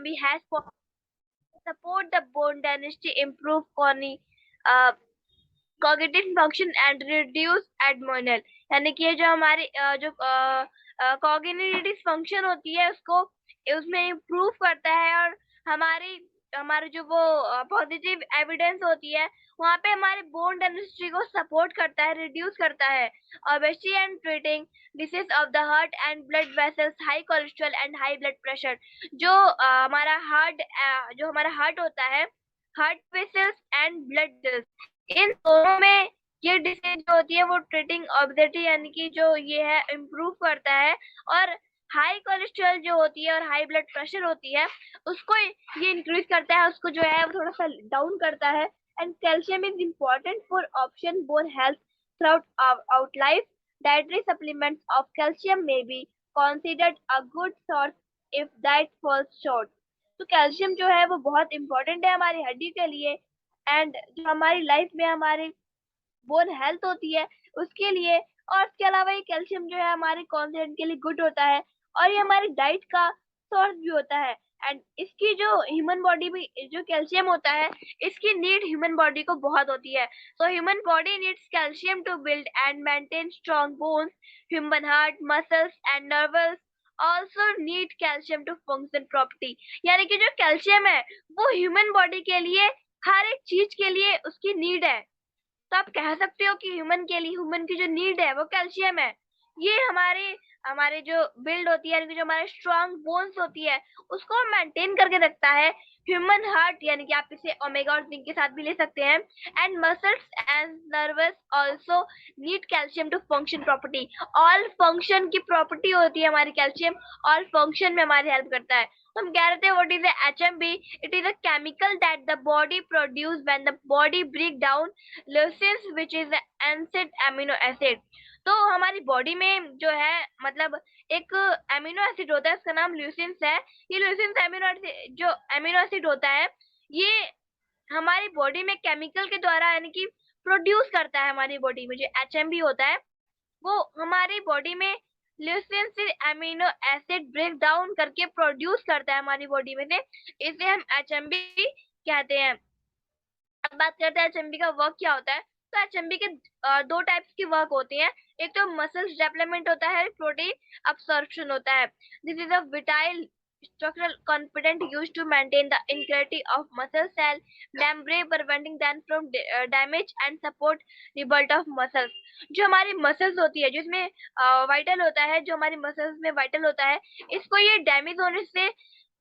HMB has support the bone density, improve cognitive function and reduce एडमोनल, यानी कि ये जो हमारी जो कॉग्निटिव फंक्शन होती है उसको उसमें इम्प्रूव करता है, और हमारी हमारे जो वो पॉजिटिव एविडेंस होती है वहाँ पे हमारे बोन डेंसिटी को सपोर्ट करता है, रिड्यूस करता है। Obesity and treating disease of the heart and blood vessels, high cholesterol and high blood pressure. जो हमारा हार्ट होता है, heart vessels and blood vessels, इन दोनों में ये डिसीज जो होती है वो ट्रीटिंग ओबेसिटी यानी कि जो ये है इम्प्रूव करता है, और हाई कोलेस्ट्रॉल जो होती है और हाई ब्लड प्रेशर होती है उसको ये इंक्रीज करता है, उसको जो है वो थोड़ा सा डाउन करता है। And calcium is important for option bone health through out life. Dietary supplements of calcium may be considered a good source if diet falls short। तो कैल्शियम जो है वो बहुत इम्पोर्टेंट है हमारी हड्डी के लिए, एंड जो हमारी लाइफ में हमारी बोन हेल्थ होती है उसके लिए। और इसके अलावा ये कैल्शियम जो है हमारे कॉन्सेंट के लिए गुड होता है, और ये हमारी डाइट का सोर्स भी होता है। एंड इसकी जो ह्यूमन बॉडी में जो कैल्शियम होता है इसकी नीड ह्यूमन बॉडी को बहुत होती है। So human body needs calcium to build and maintain strong bones. Human heart, muscles and nerves also need calcium to function property, यानी कि जो कैल्शियम है वो ह्यूमन बॉडी के लिए हर एक चीज के लिए उसकी नीड है। तो आप कह सकते हो कि ह्यूमन के लिए ह्यूमन की जो नीड है वो कैल्शियम है। ये हमारे हमारे जो बिल्ड होती है, यानी कि जो हमारे स्ट्रॉन्ग बोन्स होती है उसको मेंटेन करके रखता है। ह्यूमन हार्ट, यानी कि आप इसे ओमेगा और जिंक के साथ भी ले सकते हैं। And muscles and nerves also need calcium to function property. All function की प्रॉपर्टी होती है हमारी कैल्शियम, ऑल फंक्शन में हमारी हेल्प करता है। तो हम कह रहे थे what is HMB? It is a chemical that the body produce when the body break down leucines which is acid amino acid. तो हमारी बॉडी में जो है मतलब एक अमीनो एसिड होता है, उसका नाम ल्यूसिन्स है। ये ल्यूसिन्स अमीनो एसिड जो अमीनो एसिड होता है ये हमारी बॉडी में केमिकल के द्वारा यानी कि प्रोड्यूस करता है। हमारी बॉडी में जो HMB होता है वो हमारी बॉडी में ल्यूसिन से अमीनो एसिड ब्रेक डाउन करके प्रोड्यूस करता है हमारी बॉडी में से, इसे हम HMB कहते हैं। अब बात करते हैं HMB का वर्क क्या होता है। तो HMB के दो टाइप्स की वर्क होती है। एक तो मसल्स डेवलपमेंट होता है, प्रोटीन अब्सॉर्प्शन होता है। This is a vital structural component used to maintain the integrity of muscle cell membrane, preventing them from damage and support rebuild of muscles। जो हमारी मसल्स होती है जिसमें वाइटल होता है, जो हमारी मसल्स में वाइटल होता है इसको ये डैमेज होने से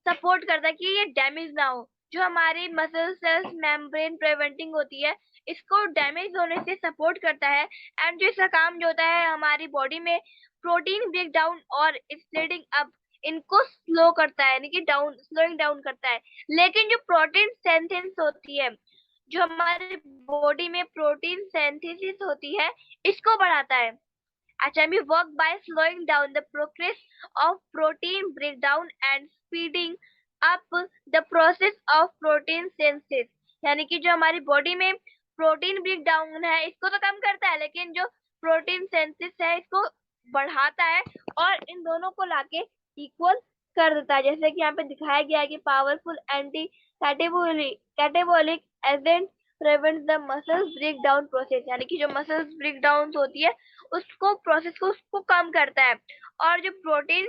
सपोर्ट करता है कि ये डैमेज ना हो। जो हमारी मसल सेल्स मेम्ब्रेन प्रिवेंटिंग होती है इसको डैमेज होने से सपोर्ट करता है। एंड जो इसका काम जो होता है हमारी बॉडी में प्रोटीन ब्रेक डाउन और स्प्लिटिंग अप इनको स्लो करता है, यानी कि स्लोइंग डाउन करता है। लेकिन जो प्रोटीन सिंथेसिस होती है, जो हमारी बॉडी में प्रोटीन सिंथेसिस होती है इसको बढ़ाता है। HMB work by slowing down the progress of protein breakdown and speeding up the process of protein synthesis। यानी कि जो हमारी बॉडी में प्रोटीन ब्रेक डाउन है इसको तो कम करता है, लेकिन जो प्रोटीन सिंथेसिस है इसको बढ़ाता है और इन दोनों को लाके इक्वल कर देता है। जैसे कि यहाँ पे दिखाया गया है कि powerful anti catabolic agent prevent the muscles break down process, यानी कि जो मसल्स ब्रेक डाउन होती है उसको प्रोसेस को उसको कम करता है। और जो प्रोटीन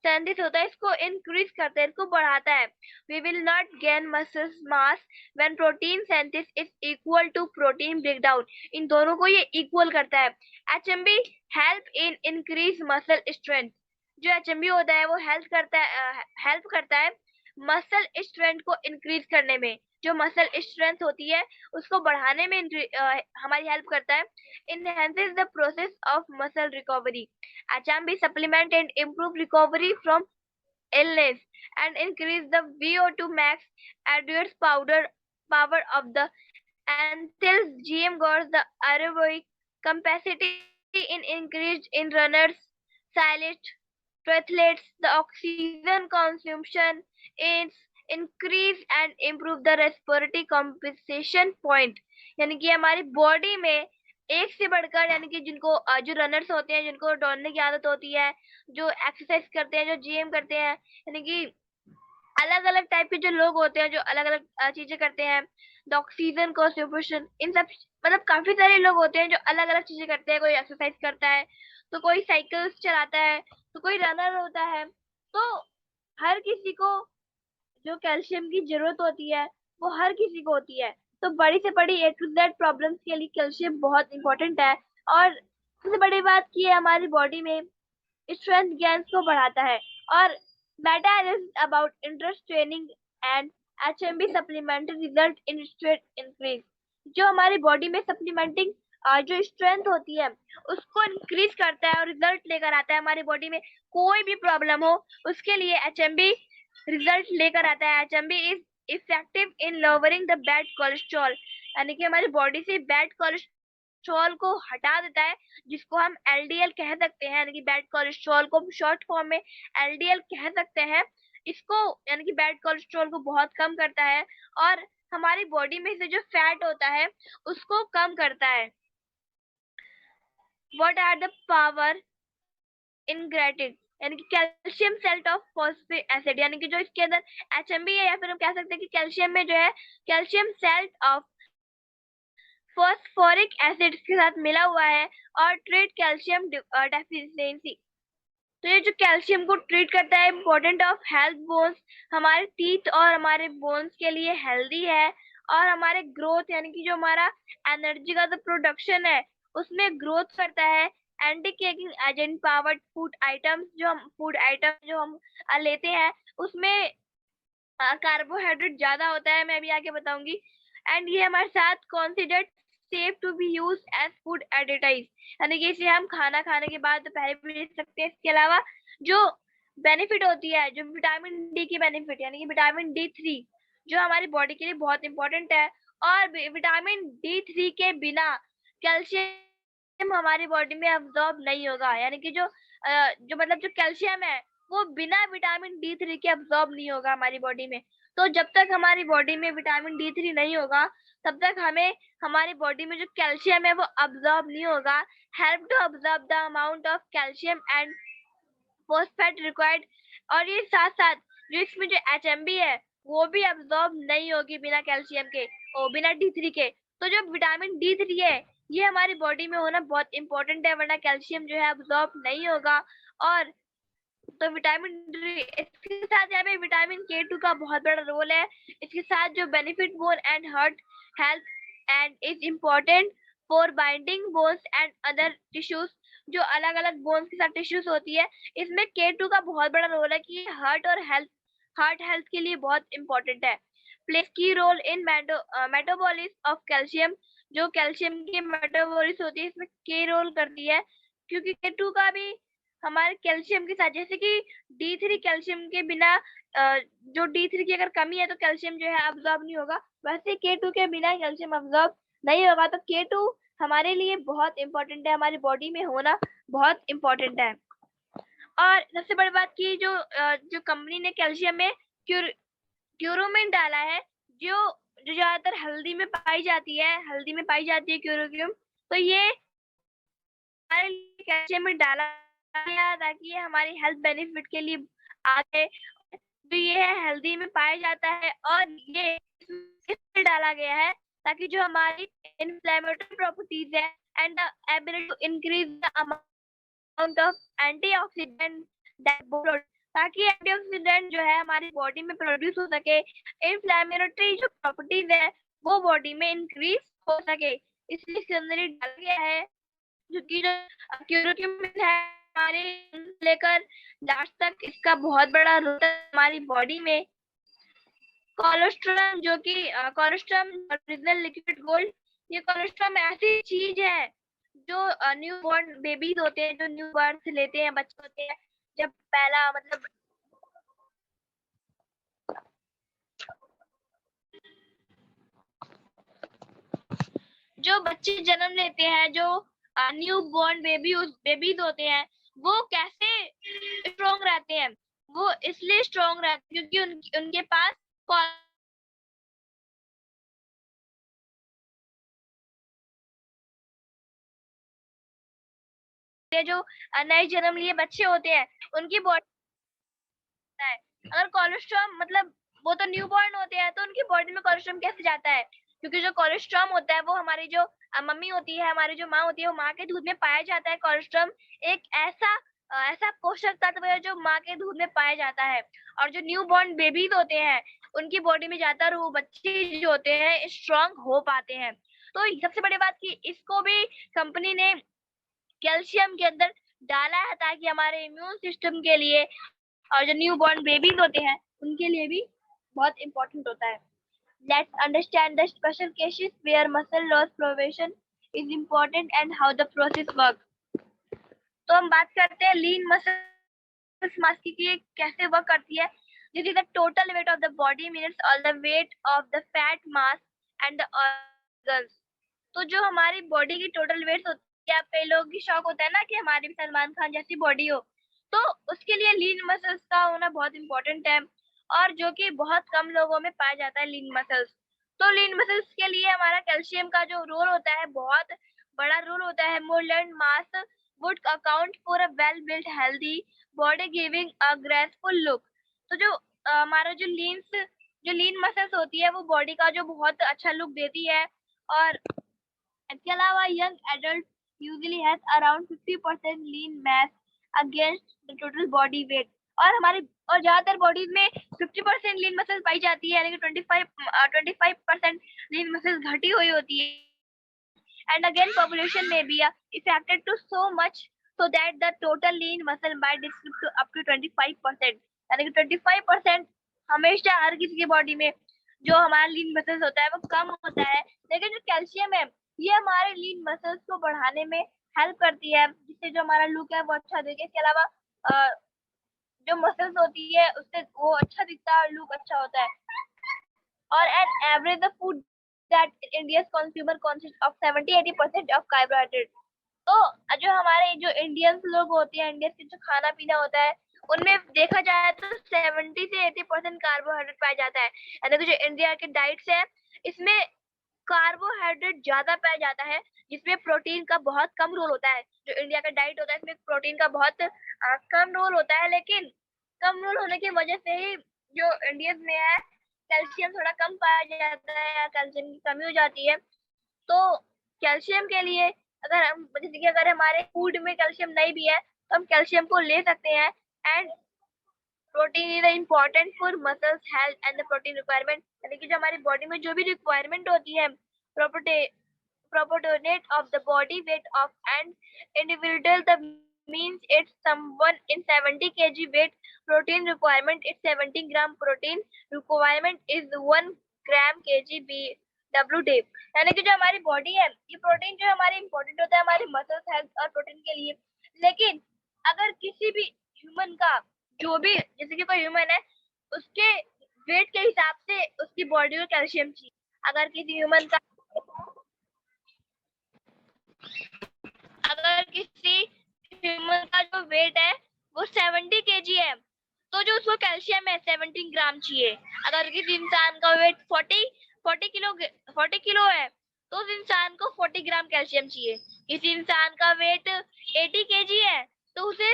सिंथेसिस होता है इसको इंक्रीज करता है, इसको बढ़ाता है। We will not gain muscle mass when protein synthesis is equal to protein breakdown. इन दोनों को ये इक्वल करता है। HMB help in increase muscle strength. जो HMB होता है वो हेल्प करता है मसल स्ट्रेंथ को इंक्रीज करने में। जो मसल स्ट्रेंथ होती है उसको बढ़ाने में हमारी हेल्प करता है। enhances the process of muscle recovery। HMB supplement and improve recovery from illness and increase the VO2 max adherence power of the until GM goes the aerobic capacity in increased in runners, cyclists, triathletes, the oxygen consumption is increase and improve the respiratory compensation point। यानी कि हमारी body में एक से बढ़कर, यानी कि जिनको जो रनर्स होते हैं, जिनको दौड़ने की आदत होती है, जो एक्सरसाइज करते हैं, जो GM करते हैं, यानी कि अलग अलग टाइप के जो लोग होते हैं जो अलग अलग चीजें करते हैं, ऑक्सीजन कॉन्सेंट्रेशन, इन सब मतलब काफी सारे लोग होते हैं जो अलग अलग चीजें करते हैं। कोई एक्सरसाइज करता है, तो कोई साइकिल चलाता है, तो कोई रनर होता है। तो हर किसी को जो कैल्शियम की जरूरत होती है वो हर किसी को होती है। तो बड़ी से बड़ी ए टू जेड प्रॉब्लम्स के लिए कैल्शियम बहुत इंपॉर्टेंट है। और सबसे बड़ी बात की है हमारी बॉडी में स्ट्रेंथ गेन्स को बढ़ाता है। और Meta is about interest training and HMB supplementary result in strength increase. जो हमारी बॉडी में सप्लीमेंटिंग जो स्ट्रेंथ होती है उसको इंक्रीज करता है और रिजल्ट लेकर आता है। हमारी बॉडी में कोई भी प्रॉब्लम हो उसके लिए एचएमबी रिजल्ट लेकर आता है। HMB is effective in lowering the bad cholesterol, यानी कि हमारी बॉडी से बैड कोलेस्ट्रॉल को हटा देता है, जिसको हम एलडीएल कह सकते हैं, यानी कि बैड कोलेस्ट्रॉल को शॉर्ट फॉर्म में एलडीएल कह सकते हैं। इसको यानी कि बैड कोलेस्ट्रॉल को बहुत कम करता है और हमारी बॉडी में से जो फैट होता है उसको कम करता है। What are the power ingredients, यानी कि calcium salt of phosphate acid, यानी कि जो इसके अंदर एचएमबी है, या फिर हम कह सकते हैं कि कैल्शियम में जो है calcium salt of phosphoric acid के साथ मिला हुआ है और ट्रीट कैल्शियम डेफिशिएंसी। तो ये जो कैल्शियम को ट्रीट करता है, इम्पोर्टेंट ऑफ हेल्थ बोन्स, हमारे टीथ और हमारे बोन्स के लिए हेल्दी है। और हमारे ग्रोथ यानी कि जो हमारा एनर्जी का जो प्रोडक्शन है उसमें ग्रोथ करता है। Anti caking agent powered food items, जो हम लेते हैं उसमें कार्बोहाइड्रेट ज्यादा होता है, मैं अभी आगे बताऊंगी। एंड ये हमारे साथ considered safe to be use as food additives, यानी कि इसे हम खाना खाने के बाद पहले भी ले सकते हैं। इसके अलावा जो बेनिफिट होती है, जो विटामिन डी की बेनिफिट, यानी कि विटामिन D3 जो हमारी बॉडी के लिए बहुत इंपॉर्टेंट है। और विटामिन D3 के बिना कैल्शियम हमारी बॉडी में अब्सॉर्ब नहीं होगा, यानी कि जो कैल्शियम है वो बिना विटामिन D3 के अब्सॉर्ब नहीं होगा हमारी बॉडी में। तो जब तक हमारी बॉडी में विटामिन D3 नहीं होगा तब तक हमें हमारी बॉडी में जो कैल्शियम है वो अब्सॉर्ब नहीं होगा। Help to absorb the amount of calcium and phosphate required. और ये साथ साथ जो इसमें जो एचएमबी है वो भी अब्सॉर्ब नहीं होगी बिना कैल्शियम के और बिना D3 के। तो जो विटामिन D3 है ये हमारी बॉडी में होना बहुत इंपॉर्टेंट है, वरना कैल्शियम जो है अब्सॉर्ब नहीं होगा। और तो विटामिन डी, इसके साथ यहाँ पे विटामिन K2 का बहुत बड़ा रोल है। इसके साथ जो benefit bone and heart health and is important for binding bones and other tissues. जो अलग अलग बोन्स के साथ टिश्यूज होती है इसमें K2 का बहुत बड़ा रोल है कि हार्ट हेल्थ के लिए बहुत इंपॉर्टेंट है। Plays key role in metabolism of calcium, जो कैल्शियम की मेटाबॉलिज्म होती है इसमें के रोल करती है, क्योंकि K2 का भी हमारे कैल्शियम के साथ, जैसे कि D3 कैल्शियम के बिना जो D3 की अगर कमी है तो कैल्शियम जो है अब्सॉर्ब नहीं होगा, वैसे K2 के बिना कैल्शियम अब्सॉर्ब नहीं होगा। तो K2 हमारे लिए बहुत इंपॉर्टेंट है, हमारी बॉडी में होना बहुत इंपॉर्टेंट है। और सबसे बड़ी बात की जो कंपनी ने कैल्शियम में क्यूरोमिन डाला है, जो जो ज्यादातर हल्दी में पाई जाती है क्यूरोक्यूम। तो ये हमारे लिए कैल्शियम में डाला गया ताकि ये हमारी हेल्थ बेनिफिट के लिए आगे, तो ये है हेल्दी में पाया जाता है। और ये इसमें डाला गया है ताकि जो हमारी इन्फ्लेमेटरी प्रॉपर्टीज है and the ability to increase the amount of antioxidant that, ताकि एंटीऑक्सीडेंट जो है हमारी बॉडी में प्रोड्यूस हो सके, इन्फ्लेमेटरी जो प्रॉपर्टीज है वो बॉडी में इंक्रीज हो सके, इसलिए इसके अंदर ही डाला गया है। जो कि जो क्यूरोक्यूमिन है हमारे लेकर लास्ट तक इसका बहुत बड़ा रोल है हमारी बॉडी में। कोलेस्ट्रॉल, जो कि कोलेस्ट्रॉल ओरिजिनल लिक्विड गोल्ड, ये कोलेस्ट्रॉल ऐसी चीज है जो न्यू बॉर्न बेबीज होते हैं, जो न्यू बर्थ लेते हैं, बच्चे होते हैं, जब पहला मतलब जो बच्चे जन्म लेते हैं, जो न्यू बॉर्न बेबीज होते हैं, वो कैसे स्ट्रॉन्ग रहते हैं? वो इसलिए स्ट्रॉन्ग रहते हैं क्योंकि उनके पास जो नए जन्म लिए बच्चे होते हैं उनकी बॉडी है, अगर कोलेस्ट्रॉल मतलब वो तो न्यूबॉर्न होते हैं, तो उनकी बॉडी में कोलेस्ट्रॉल कैसे जाता है? क्योंकि जो कोलेस्ट्रॉल होता है वो हमारी जो मम्मी होती है, हमारी जो माँ होती है, वो माँ के दूध में पाया जाता है। कोलेस्ट्रॉल एक ऐसा पोषक तत्व है जो माँ के दूध में पाया जाता है, और जो न्यूबॉर्न बेबीज होते हैं उनकी बॉडी में जाता है, और वो बच्चे जो होते हैं स्ट्रांग हो पाते हैं। तो सबसे बड़ी बात कि इसको भी कंपनी ने कैल्शियम के अंदर डाला है, ताकि हमारे इम्यून सिस्टम के लिए और जो न्यू बॉर्न बेबीज होते हैं उनके लिए भी बहुत इंपॉर्टेंट होता है। Let's understand the special cases where muscle loss prevention is important and how the process work. तो हम बात करते हैं लीन मसल मास की ये कैसे वर्क करती है। This is the total weight of the body means all the weight of the fat mass and the organs. तो जो हमारी बॉडी की टोटल वेट होती है, आप कई लोगों की शौक होता है ना कि हमारी भी सलमान खान जैसी बॉडी हो, तो उसके लिए लीन मसल्स का होना बहुत इंपॉर्टेंट है, और जो कि बहुत कम लोगों में पाया जाता है लीन मसल्स। तो लीन मसल्स के लिए हमारा कैल्शियम का जो रोल होता है बहुत बड़ा रोल होता है। मोर lean mass would account for a well built healthy body giving a graceful look। तो जो हमारा जो लीन मसल्स होती है वो बॉडी का जो बहुत अच्छा लुक देती है। और इसके अलावा young adult usually has around 50% lean mass against the total body weight. और ज्यादातर बॉडीज में 50% लीन मसल्स पाई जाती है, लेकिन 25% लीन मसल्स घटी हुई होती है। And again, population may be affected to so much so that the total lean muscle might decrease to up to 25%। यानी कि 25% हमेशा हर किसी की बॉडी में जो हमारा लीन मसल्स होता है वो कम होता है, लेकिन जो कैल्शियम है ये हमारे लीन मसल्स को बढ़ाने में हेल्प करती है, जिससे जो हमारा लुक है वो अच्छा दिखे। इसके अलावा जो मसल्स होती है उससे वो अच्छा दिखता है और लुक अच्छा होता है। और an average the food that India's consumer consists of 70-80% of carbohydrate। तो जो हमारे जो इंडियंस लोग होते हैं, इंडियंस के जो खाना पीना होता है उनमें देखा जाए तो 70 से 80% कार्बोहाइड्रेट पाया जाता है। यानी कि जो इंडिया के डाइट्स है इसमें कार्बोहाइड्रेट ज्यादा पाया जाता है, जिसमें प्रोटीन का बहुत कम रोल होता है। जो इंडिया का डाइट होता है इसमें प्रोटीन का बहुत कम रोल होता है, लेकिन कम रोल होने की वजह से ही जो इंडियंस में है कैल्शियम थोड़ा कम पाया जाता है या कैल्शियम की कमी हो जाती है। तो कैल्शियम के लिए अगर हम जैसे कि अगर हमारे फूड में कैल्शियम नहीं भी है तो हम कैल्शियम को ले सकते हैं। And protein is important for muscles health and the protein requirement. यानी कि जो हमारी बॉडी में जो भी रिक्वायरमेंट होती है proportionate of the body weight of an individual, the means it's someone in 70 kg weight protein requirement is 70 gram protein requirement is 1 gram kg w day। यानी कि जो हमारी बॉडी है ये प्रोटीन जो हमारी इंपॉर्टेंट होता है हमारी मसल्स हेल्थ और प्रोटीन के लिए। लेकिन अगर किसी भी ह्यूमन का जो भी जैसे कि कोई ह्यूमन है उसके वेट के हिसाब से उसकी बॉडी को कैल्शियम चाहिए। अगर किसी ह्यूमन का अगर किसी ह्यूमन का जो वेट है वो 70 केजी है तो जो उसको कैल्शियम है 17 ग्राम चाहिए। अगर किसी इंसान का वेट 40 किलो है तो उस इंसान को 40 ग्राम कैल्शियम चाहिए। किसी इंसान का वेट 80 केजी है तो उसे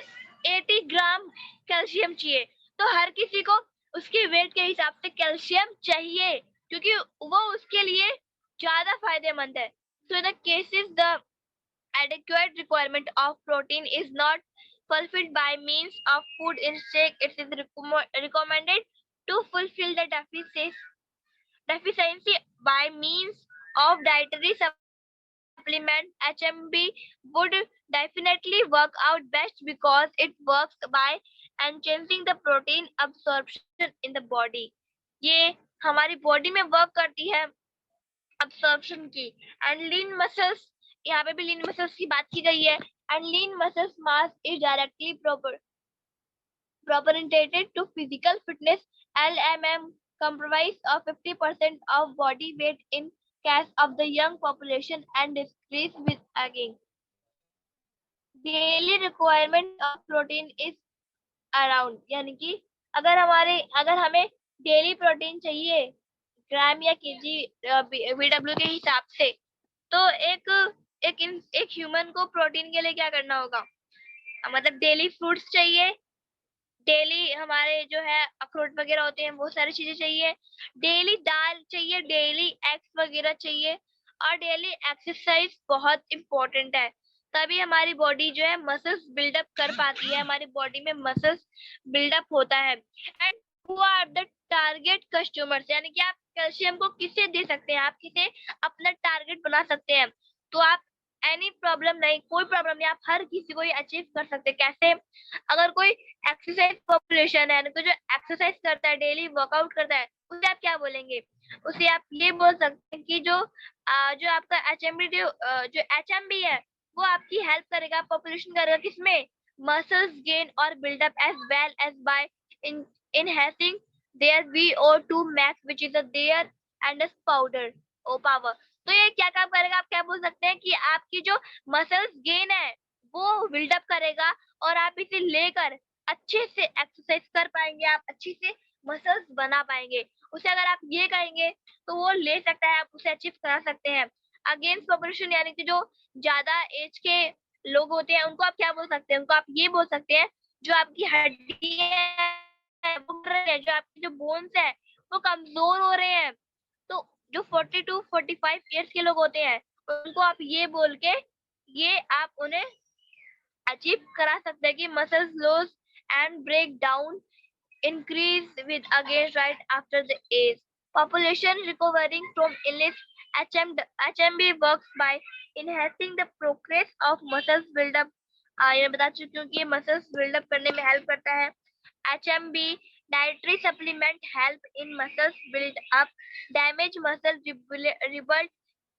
80 ग्राम कैल्शियम चाहिए। तो हर किसी को उसके वेट के हिसाब से कैल्शियम चाहिए, क्योंकि वो उसके लिए ज्यादा फायदेमंद है। So in the cases the adequate requirement of protein is not fulfilled by means of food intake, it is recommended to fulfill the deficiency by means of dietary supplement. HMB would definitely work out best because it works by enhancing the protein absorption in the body। ये हमारी body में work करती है absorption की। And lean muscles, यहाँ पे भी लीन muscles की बात की गई है। And lean muscles mass is directly proportionate to physical fitness। LMM comprise of 50% of body weight in case of the young population and decrease with aging। Daily requirement of protein is around, यानी कि अगर हमें daily protein चाहिए ग्राम या KG VW के हिसाब से, तो एक ह्यूमन को प्रोटीन के लिए क्या करना होगा, मतलब डेली फ्रूट्स चाहिए, डेली हमारे जो है अखरोट वगैरह होते हैं वो सारी चीजें चाहिए, डेली दाल चाहिए, डेली एग्स वगैरह चाहिए, और डेली एक्सरसाइज बहुत इम्पोर्टेंट है। तभी हमारी बॉडी जो है मसल्स बिल्डअप कर पाती है, हमारी बॉडी में मसल्स बिल्डअप होता है। And who are the target customers, यानी कि आप कैल्शियम को किसे दे सकते हैं, आप किसे अपना टारगेट बना सकते हैं। तो आप एनी प्रॉब्लम नहीं, कोई प्रॉब्लम नहीं, आप हर किसी को ये अचीव कर सकते हैं। कैसे? अगर कोई एक्सरसाइज पॉपुलेशन है, यानी कि जो एक्सरसाइज करता है, डेली वर्कआउट करता है, उसे आप क्या बोलेंगे? उसे आप ये बोल सकते हैं कि जो आपका जो एचएमबी है, वो आपकी हेल्प करेगा, पॉपुलेशन करेगा किसमें? मसल्स गेन और buildup as well as by enhancing their VO2 max which is a their and powder o power। तो ये क्या काम करेगा? आप क्या बोल सकते हैं कि आपकी जो मसल्स गेन है वो बिल्डअप करेगा, और आप इसे लेकर अच्छे से एक्सरसाइज कर पाएंगे, आप अच्छे से मसल्स बना पाएंगे। उसे अगर आप ये कहेंगे तो वो ले सकता है, आप उसे अचीव करा सकते हैं। अगेंस्ट पॉपुलेशन, यानी कि जो ज्यादा एज के लोग होते हैं उनको आप क्या बोल सकते हैं? उनको आप ये बोल सकते हैं जो आपकी हड्डी है वो मर रही है, जो आपके जो बोन्स है वो कमजोर हो रहे हैं। तो जो 40 टू 45 ईयर्स के लोग होते हैं उनको आप ये बोल के ये आप उन्हें अचीव करा सकते हैं कि muscles loss and break down increase with again right after the age. Population recovering from illness, HMB works by enhancing the progress of muscles build-up। ये बता चुकी हूँ कि ये मसल्स बिल्डअप करने में हेल्प करता है। HMB dietary supplement help in muscles build up, damage muscle rebuild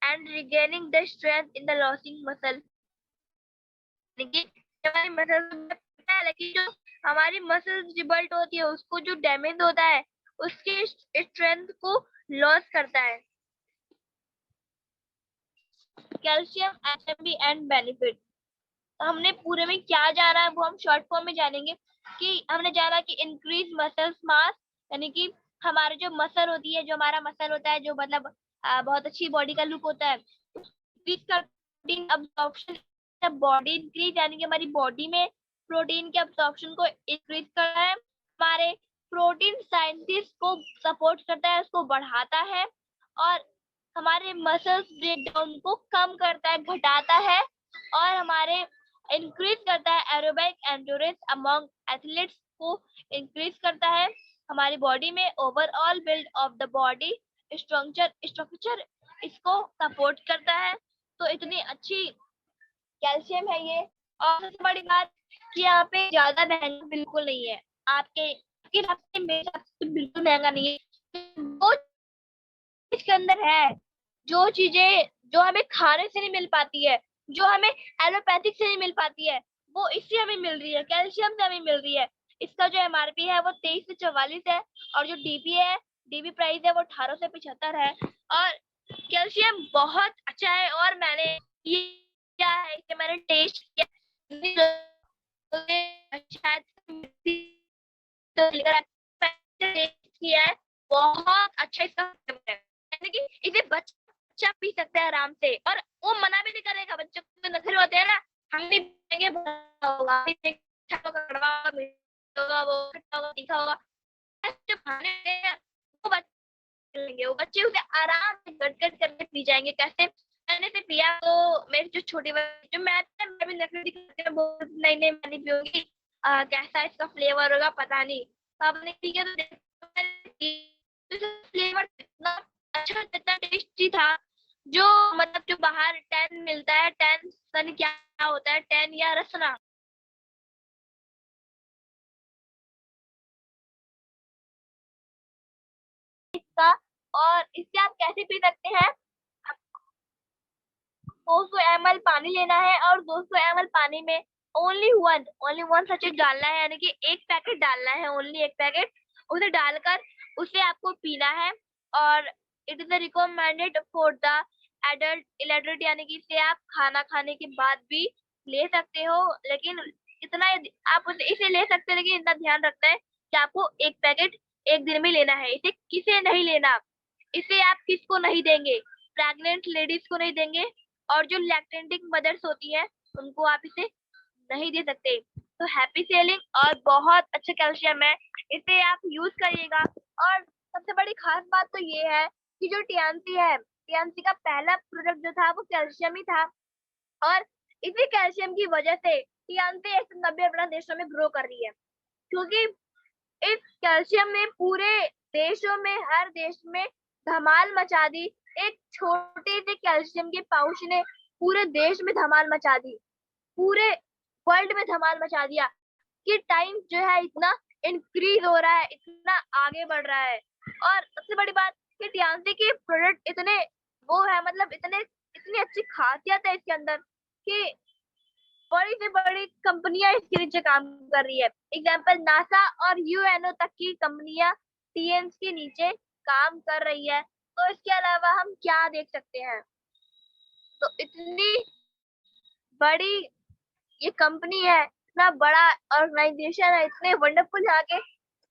and regaining the strength in the losing muscle। देखिए हमारी मसल्स पता है, लेकिन जो हमारी मसल्स रिबल्ट होती है उसको जो डैमेज होता है उसके स्ट्रेंथ को लॉस करता है। कैल्शियम एचएमबी एंड बेनिफिट, हमने पूरे में क्या जाना है वो हम शॉर्ट फॉर्म में जानेंगे। कि हमने जाना कि इंक्रीज मसल्स मास, यानी कि हमारे जो मसल होती है, जो हमारा मसल होता है, जो मतलब बहुत अच्छी बॉडी का लुक होता है, प्रोटीन अब्सॉर्प्शन, बॉडी इंक्रीज, यानी कि हमारी बॉडी में प्रोटीन के अब्सॉर्प्शन को इंक्रीज करता है, हमारे प्रोटीन साइंसिस को सपोर्ट करता है, उसको बढ़ाता है, और हमारे मसल्स ब्रेकडाउन को कम करता है, घटाता है, और हमारे इंक्रीज करता है एरोबिक एंड्योरेंस अमंग एथलीट्स को इंक्रीज करता है, हमारी बॉडी में overall build of the body structure इसको सपोर्ट करता है। तो इतनी अच्छी कैल्शियम है ये। और सबसे बड़ी बात कि यहाँ पे ज्यादा महंगा बिल्कुल नहीं है, आपके रास्ते मेरे हिसाब से बिल्कुल महंगा नहीं है। वो इसके अंदर है जो चीजें जो हमें खाने से नहीं मिल पाती है, जो हमें एलोपैथिक से नहीं मिल पाती है, वो इससे हमें मिल रही है, कैल्शियम से हमें मिल रही है। इसका जो एमआरपी है वो 23 से 44 है, और जो डीपी प्राइस है वो 1875 है। और कैल्शियम बहुत अच्छा है, और मैंने ये क्या है कि मैंने टेस्ट किया, शायद तो टेस्ट किया है, बहुत अच्छा इसका फ्लेवर है, यानी कि इसे बच्चा पी सकता है आराम से, और वो मना भी नहीं करेगा। बच्चों के नखरे होते हैं ना, हम नहीं पिएंगे, होगा मीठा होगा, कड़वा होगा, मीठा होगा, वो खट्टा होगा, तीखा होगा, जो खाने हैं वो बच्चे लेंगे, वो बच्चे उसे आराम से गट करके पी जाएंगे। कैसे? मैंने से पिया तो मेरी जो छोटी जो मैं भी नखरे दिखाती हूँ, नहीं नहीं मैं नहीं पीऊंगी, कैसा इसका फ्लेवर होगा पता नहीं। तो आपने ठीक है तो फ्लेवर इतना अच्छा, इतना टेस्टी था, जो मतलब जो बाहर 10 मिलता है, 10 पता नहीं क्या होता है, 10 या रसना, इसका। और इससे आप कैसे पी सकते हैं? 200 ml पानी लेना है, और 200 ml पानी में ओनली वन सचेट डालना है, यानी कि एक पैकेट डालना है, ओनली एक पैकेट, उसे डालकर उसे आपको पीना है। और it is recommended for the adult इलेडल्ट, यानी कि इसे आप खाना खाने के बाद भी ले सकते हो, लेकिन इतना आप इसे ले सकते हैं, लेकिन इतना ध्यान रखना है कि आपको एक पैकेट एक दिन में लेना है। इसे किसे नहीं लेना, इसे आप किसको नहीं देंगे? प्रेग्नेंट लेडीज को नहीं देंगे, और जो लैक्टेटिंग मदर्स होती है उनको आप इसे नहीं दे सकते। तो हैप्पी सेलिंग और बहुत अच्छा कैल्शियम है, इसे आप यूज करिएगा। और सबसे बड़ी खास बात तो ये है कि जो टियान्सी है, टियान्सी का पहला प्रोडक्ट जो था वो कैल्शियम ही था, और इसी कैल्शियम की वजह से टियान्सी 190 अपना देशों में ग्रो कर रही है, क्योंकि इस कैल्शियम ने पूरे देशों में, हर देश में धमाल मचा दी। एक छोटे से कैल्शियम के पाउच ने पूरे देश में धमाल मचा दी, पूरे वर्ल्ड में धमाल मचा दिया कि टाइम जो है इतना इंक्रीज हो रहा है, इतना आगे बढ़ रहा है। और सबसे बड़ी बात कि टियान्सी के प्रोडक्ट इतने वो है, मतलब इतनी अच्छी खासियत है इसके अंदर कि बड़ी से बड़ी कंपनियां इसके नीचे काम कर रही है। एग्जाम्पल नासा और यूएनओ तक की कंपनियां टीएन्स के नीचे काम कर रही है। तो इसके अलावा हम क्या देख सकते हैं, तो इतनी बड़ी ये कंपनी है, इतना बड़ा ऑर्गेनाइजेशन है, इतने वंडरफुल यहाँ के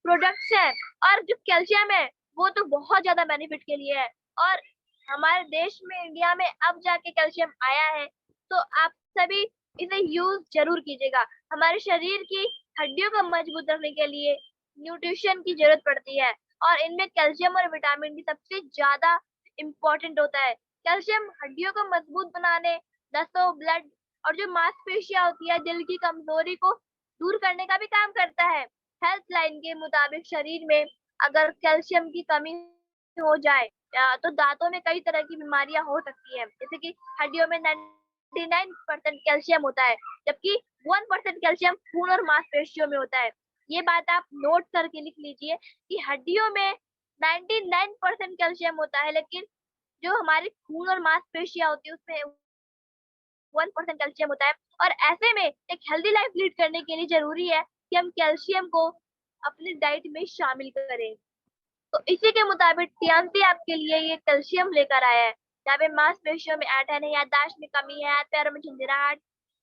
प्रोडक्ट्स हैं, और जो कैल्शियम है वो तो बहुत ज्यादा बेनिफिट के लिए है। और हमारे देश में, इंडिया में अब जाके कैल्शियम आया है, तो आप सभी इसे यूज जरूर कीजिएगा। हमारे शरीर की हड्डियों को मजबूत रखने के लिए न्यूट्रिशन की जरूरत पड़ती है, और इनमें कैल्शियम और विटामिन डी सबसे ज्यादा इम्पोर्टेंट होता है। कैल्शियम हड्डियों को मजबूत बनाने, नसों, ब्लड और जो मांसपेशियां होती है, दिल की कमजोरी को दूर करने का भी काम करता है। हेल्थ लाइन के मुताबिक शरीर में अगर कैल्शियम की कमी हो जाए तो दांतों में कई तरह की बीमारियां हो सकती हैं, जैसे कि हड्डियों में 99% कैल्शियम होता है, जबकि 1% कैल्शियम खून और मांसपेशियों में होता है। ये बात आप नोट करके लिख लीजिए कि हड्डियों में 99% कैल्शियम होता है, लेकिन जो हमारी खून और मांसपेशियां होती है उसमें 1% कैल्शियम होता है। और ऐसे में एक हेल्दी लाइफ लीड करने के लिए जरूरी है कि हम कैल्शियम को अपनी डाइट में शामिल करें। तो इसी के मुताबिक टियान्सी आपके लिए ये कैल्शियम लेकर आया है, जहाँ पे मांसपेशियों में ऐंठन है, याददाश्त में कमी है, पैरों में झंझनाहट,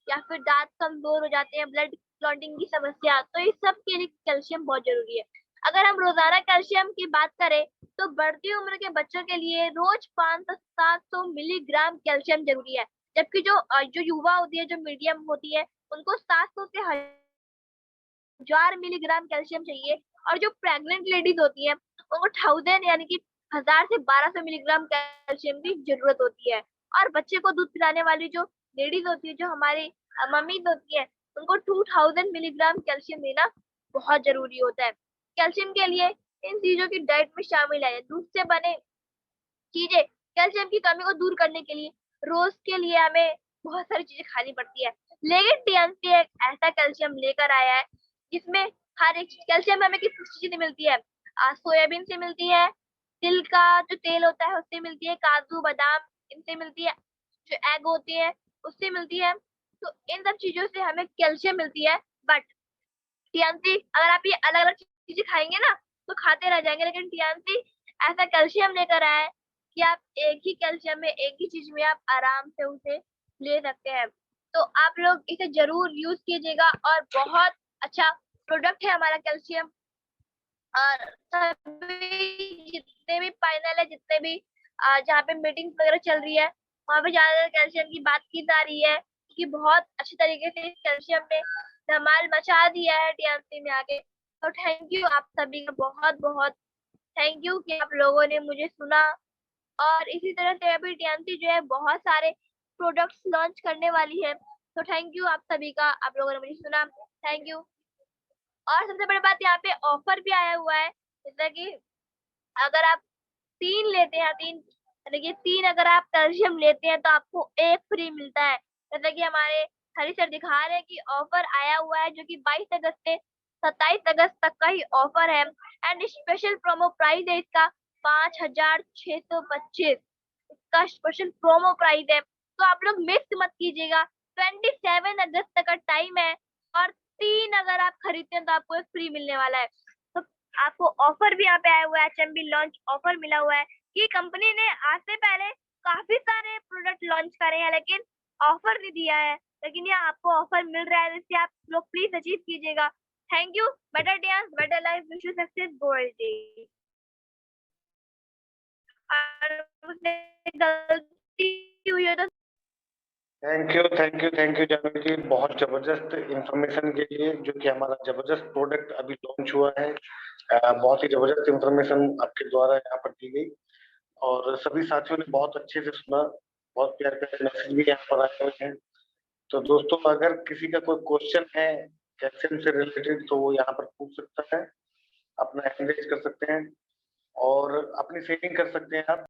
या फिर दांत कमजोर हो जाते हैं, ब्लड क्लॉटिंग की समस्या, तो इस सब के लिए कैल्शियम बहुत जरूरी है। अगर हम रोजाना कैल्शियम की बात करें तो बढ़ती उम्र के बच्चों के लिए रोज 500 से 700 मिलीग्राम कैल्शियम जरूरी है, जबकि जो युवा होती है, जो मीडियम होती है, उनको 700 से 1000 मिलीग्राम कैल्शियम चाहिए। और जो प्रेग्नेंट लेडीज होती है उनको 1000 यानी कि 1000 से 1200 मिलीग्राम कैल्शियम की जरूरत होती है। और बच्चे को दूध पिलाने वाली जो लेडीज होती है, जो हमारी मम्मीज होती है, उनको 2000 मिलीग्राम कैल्शियम देना बहुत जरूरी होता है। कैल्शियम के लिए इन चीजों की डाइट में शामिल है। दूध से बने चीजें कैल्शियम की कमी को दूर करने के लिए रोज के लिए हमें बहुत सारी चीजें खानी पड़ती है, लेकिन टीएमसी एक ऐसा कैल्शियम लेकर आया है जिसमें हर एक कैल्शियम हमें किस चीज से मिलती है, सोयाबीन से मिलती है, तिल का जो तेल होता है उससे मिलती है, काजू बादाम इनसे मिलती है, जो एग होती है उससे मिलती है। तो इन सब चीजों से हमें कैल्शियम मिलती है। बट टीएमसी अगर आप ये अलग अलग चीजें खाएंगे ना तो खाते रह जाएंगे, लेकिन टीएमसी ऐसा कैल्शियम लेकर आया है कि आप एक ही कैल्शियम में, एक ही चीज में आप आराम से उसे ले सकते हैं। तो आप लोग इसे जरूर यूज कीजिएगा, और बहुत अच्छा प्रोडक्ट है हमारा कैल्शियम। और सभी जितने भी पैनल है, जितने भी जहाँ पे मीटिंग वगैरह चल रही है, वहाँ पे ज्यादा कैल्शियम की बात की जा रही है कि बहुत अच्छी तरीके से इस कैल्शियम ने धमाल मचा दिया है टीएमसी में आके। तो थैंक यू आप सभी का, बहुत बहुत थैंक यू कि आप लोगों ने मुझे सुना। और इसी तरह से अभी टीएमसी जो है बहुत सारे प्रोडक्ट्स लॉन्च करने वाली है। तो थैंक यू आप सभी का, आप लोगों ने मुझे सुना, थैंक यू। और सबसे बड़ी बात, यहाँ पे ऑफर भी आया हुआ है, जैसा कि अगर आप 3 लेते हैं, 3 यानी कि 3 अगर आप कैल्शियम लेते हैं तो आपको 1 फ्री मिलता है। जैसा कि हमारे हरी सर दिखा रहे हैं कि ऑफर आया हुआ है, जो कि 22 अगस्त से 27 अगस्त तक का ही ऑफर है, एंड स्पेशल प्रोमो प्राइस है इसका 5625। इसका स्पेशल प्रोमो प्राइस है, तो आप लोग मिस मत कीजिएगा। 27 अगस्त तक का टाइम है, और 3 अगर आप खरीदते हैं तो आपको एक फ्री मिलने वाला है। तो आपको ऑफर भी यहाँ पे आया हुआ है, एचएमबी लॉन्च ऑफर मिला हुआ है कि कंपनी ने आज से पहले काफी सारे प्रोडक्ट लॉन्च करे हैं, लेकिन ऑफर नहीं दिया है, लेकिन ये आपको ऑफर मिल रहा है, जिससे आप लोग प्लीज अचीव कीजिएगा। Thank you. Better day, better life, wish you success, gold day. और उसने गलती हुई हो तो थैंक यू जानवी जी, बहुत जबरदस्त इंफॉर्मेशन के लिए, जो कि हमारा जबरदस्त प्रोडक्ट अभी लॉन्च हुआ है। बहुत ही जबरदस्त इंफॉर्मेशन आपके द्वारा यहाँ पर दी गई, और सभी साथियों ने बहुत अच्छे से सुना। बहुत प्यारे प्यारे मैसेज भी यहाँ पर आए हुए हैं। तो दोस्तों, अगर किसी का कोई क्वेश्चन है कैल्शियम से रिलेटेड, तो वो यहाँ पर पूछ सकता है, अपना हैंड रेज कर सकते हैं और अपनी सेटिंग कर सकते हैं आप।